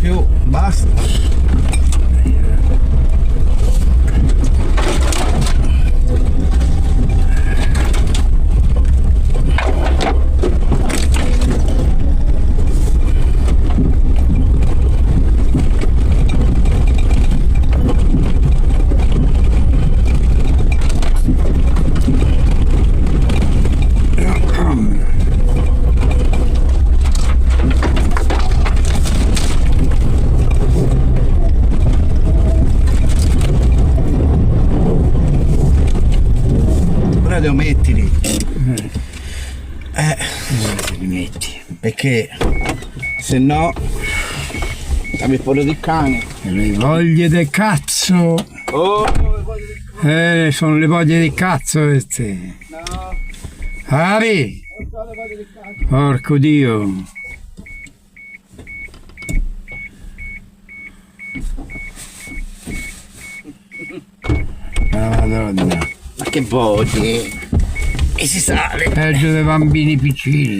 Più basta. Devo mettili li metti perché se no dammi il pollo di cane. Le voglie del cazzo. Sono le voglie del cazzo queste. No, Avi, non so le voglie di cazzo. porco Dio. Madonna. Ma che voglie? E si sale. Peggio dei bambini piccini.